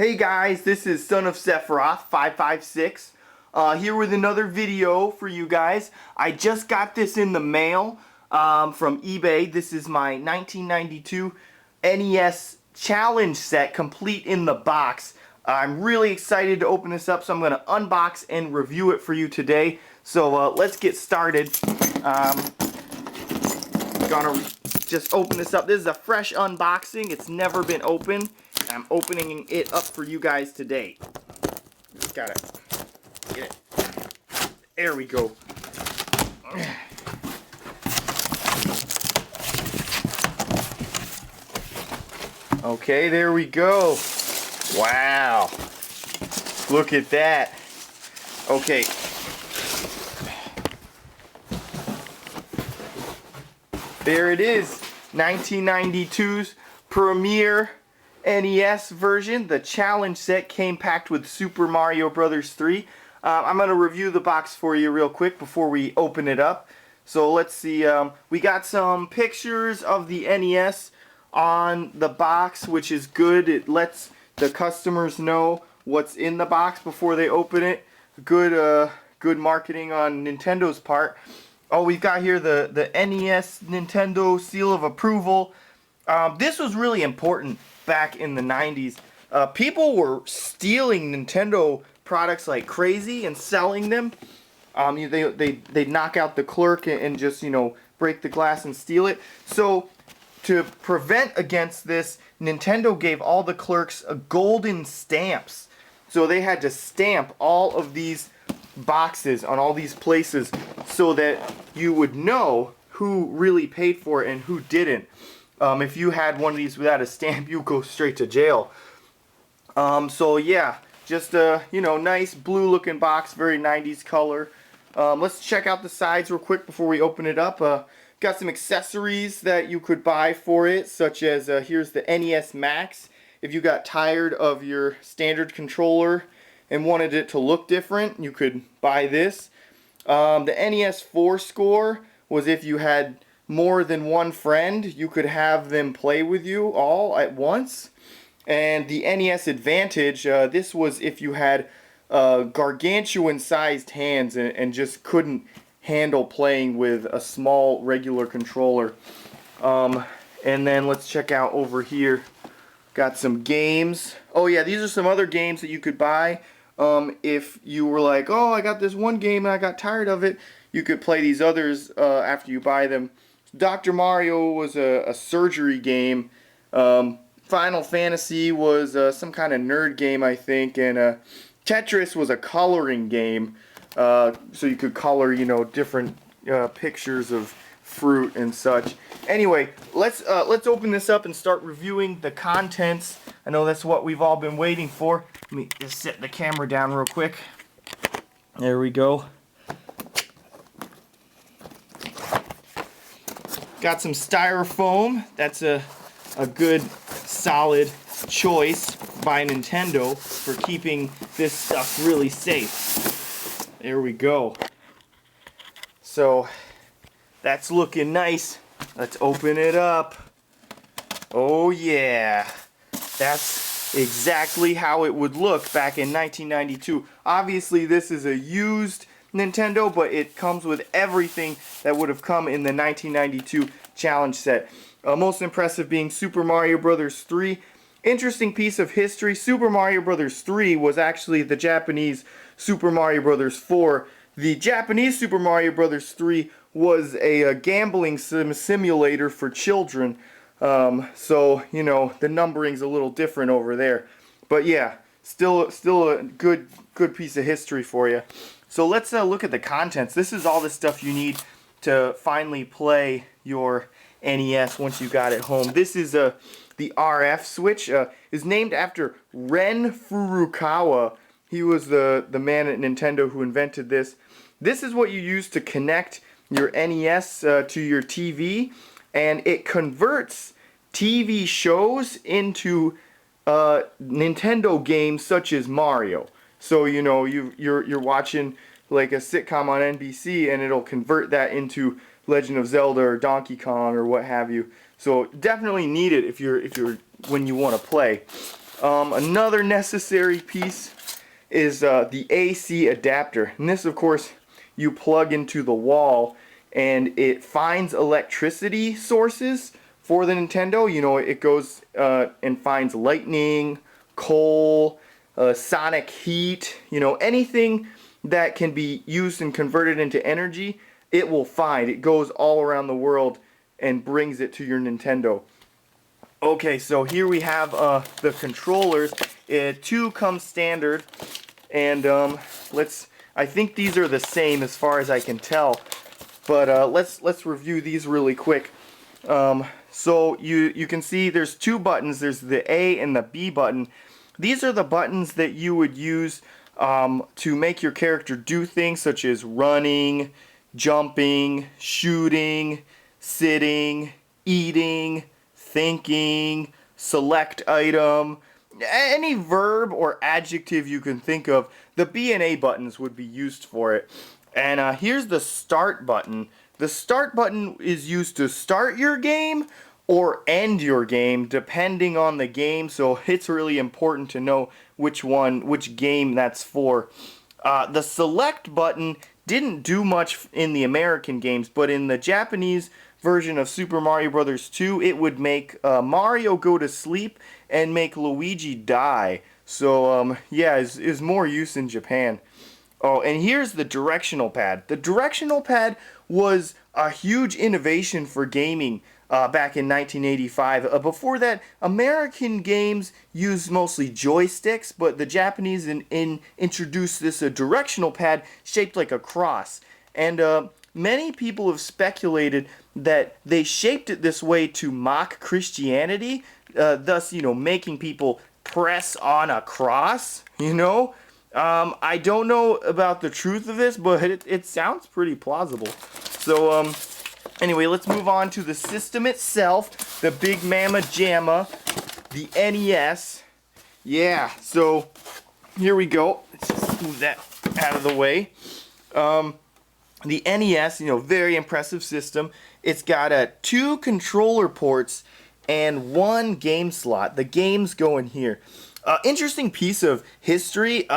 Hey guys, this is Son of Sephiroth 556 here with another video for you guys. I just got this in the mail from eBay. This is my 1992 NES Challenge Set, complete in the box. I'm really excited to open this up, so I'm going to unbox and review it for you today. So let's get started. Gonna just open this up. This is a fresh unboxing. It's never been opened. I'm opening it up for you guys today. Just gotta get it. There we go. Okay, there we go. Wow. Look at that. Okay. There it is. 1992's premiere NES version. The challenge set came packed with Super Mario Bros. 3. I'm going to review the box for you real quick before we open it up. So let's see. We got some pictures of the NES on the box, which is good. It lets the customers know what's in the box before they open it. Good marketing on Nintendo's part. Oh, we've got here the NES Nintendo seal of approval. This was really important back in the 90s. People were stealing Nintendo products like crazy and selling them. They'd knock out the clerk and just, break the glass and steal it. So to prevent against this, Nintendo gave all the clerks golden stamps. So they had to stamp all of these boxes on all these places so that you would know who really paid for it and who didn't. If you had one of these without a stamp, you go straight to jail. So yeah, just a nice blue looking box, very 90s color. Let's check out the sides real quick before we open it up. Got some accessories that you could buy for it, such as here's the NES Max. If you got tired of your standard controller and wanted it to look different, you could buy this. The NES 4 score was if you had more than one friend, you could have them play with you all at once. And the NES Advantage, this was if you had gargantuan sized hands and just couldn't handle playing with a small regular controller. And then let's check out over here. Got some games. Oh yeah, these are some other games that you could buy. If you were like, oh, I got this one game and I got tired of it, you could play these others after you buy them. Dr. Mario was a surgery game. Final Fantasy was some kind of nerd game, I think. And Tetris was a coloring game. So you could color, different pictures of fruit and such. Anyway, let's open this up and start reviewing the contents. I know that's what we've all been waiting for. Let me just set the camera down real quick. There we go. Got some styrofoam. That's a good solid choice by Nintendo for keeping this stuff really safe. There we go. So that's looking nice. Let's open it up. Oh yeah. That's exactly how it would look back in 1992. Obviously this is a used Nintendo, but it comes with everything that would have come in the 1992 challenge set. Most impressive being Super Mario Bros. 3. Interesting piece of history, Super Mario Bros. 3 was actually the Japanese Super Mario Bros. 4. The Japanese Super Mario Bros. 3 was a gambling simulator for children. So, the numbering's a little different over there. But yeah, still a good piece of history for you. So let's look at the contents. This is all the stuff you need to finally play your NES once you got it home. This is the RF switch. Is named after Ren Furukawa. He was the man at Nintendo who invented this. This is what you use to connect your NES to your TV, and it converts TV shows into Nintendo games such as Mario. So you're watching like a sitcom on NBC, and it'll convert that into Legend of Zelda or Donkey Kong or what have you. So definitely need it if you're when you want to play. Another necessary piece is the AC adapter. And this, of course, you plug into the wall and it finds electricity sources for the Nintendo. You know, it goes and finds lightning, coal, sonic heat, you know, anything that can be used and converted into energy, it will find. It goes all around the world and brings it to your Nintendo. Okay, so here we have the controllers. Two come standard, and I think these are the same as far as I can tell. But let's review these really quick. So you can see there's two buttons. There's the A and the B button. These are the buttons that you would use to make your character do things such as running, jumping, shooting, sitting, eating, thinking, select item, any verb or adjective you can think of. The B and A buttons would be used for it. And here's the start button. The start button is used to start your game or end your game, depending on the game. So it's really important to know which game that's for. The select button didn't do much in the American games, but in the Japanese version of Super Mario Bros. 2, it would make Mario go to sleep and make Luigi die. So yeah, is more use in Japan. Oh, and here's the directional pad. The directional pad was a huge innovation for gaming back in 1985. Before that, American games used mostly joysticks, but the Japanese introduced this directional pad shaped like a cross. And many people have speculated that they shaped it this way to mock Christianity, thus, you know, making people press on a cross, you know? I don't know about the truth of this, but it sounds pretty plausible. So, anyway, let's move on to the system itself, the Big Mama Jamma, the NES. Yeah, so here we go. Let's just move that out of the way. The NES, you know, very impressive system. It's got 2 controller ports and 1 game slot. The games go in here. Interesting piece of history.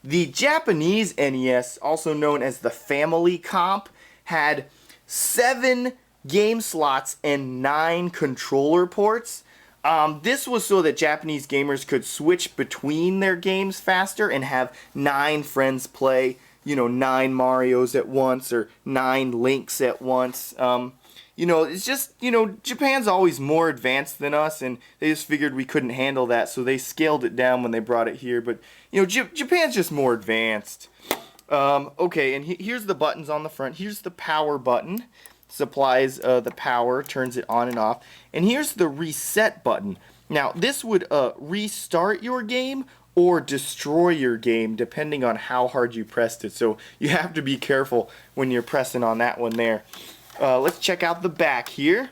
The Japanese NES, also known as the Family Comp, had 7 game slots and 9 controller ports. This was so that Japanese gamers could switch between their games faster and have 9 friends play, you know, 9 Marios at once or 9 Links at once. You know, it's just, you know, Japan's always more advanced than us, and they just figured we couldn't handle that, so they scaled it down when they brought it here. But, you know, Japan's just more advanced. Okay, and here's the buttons on the front. Here's the power button. Supplies the power, turns it on and off. And here's the reset button. Now, this would restart your game or destroy your game, depending on how hard you pressed it. So you have to be careful when you're pressing on that one there. Let's check out the back here.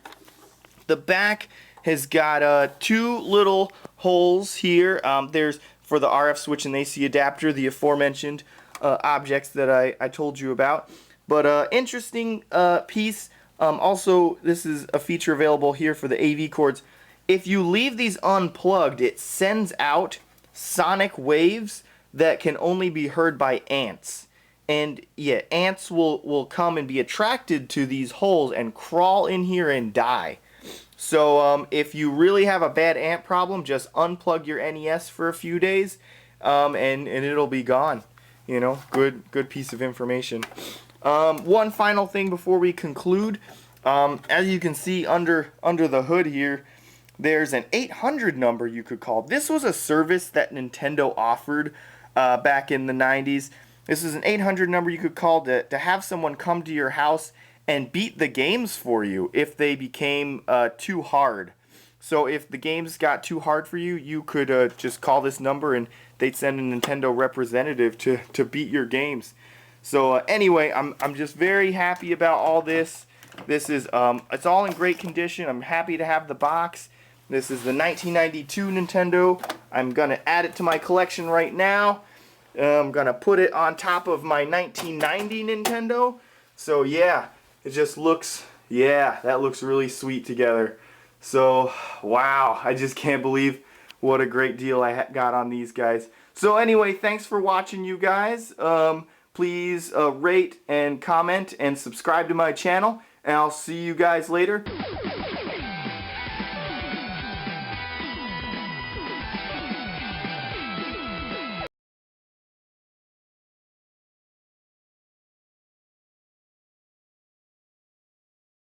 The back has got 2 little holes here. There's for the RF switch and AC adapter, the aforementioned objects that I told you about. But interesting piece. Also, this is a feature available here for the AV cords. If you leave these unplugged, it sends out sonic waves that can only be heard by ants. And yeah, ants will come and be attracted to these holes and crawl in here and die. So if you really have a bad ant problem, just unplug your NES for a few days and it'll be gone. You know, good piece of information. One final thing before we conclude. As you can see under the hood here, there's an 800 number you could call. This was a service that Nintendo offered back in the 90s. This is an 800 number you could call to have someone come to your house and beat the games for you if they became too hard. So if the games got too hard for you, you could just call this number and they'd send a Nintendo representative to beat your games. So anyway, I'm just very happy about all this. This is it's all in great condition. I'm happy to have the box. This is the 1992 Nintendo. I'm gonna add it to my collection right now. I'm gonna put it on top of my 1990 Nintendo. So yeah, it just looks, yeah, that looks really sweet together. So wow, I just can't believe what a great deal I got on these guys. So anyway, thanks for watching, you guys. Please rate and comment and subscribe to my channel, and I'll see you guys later.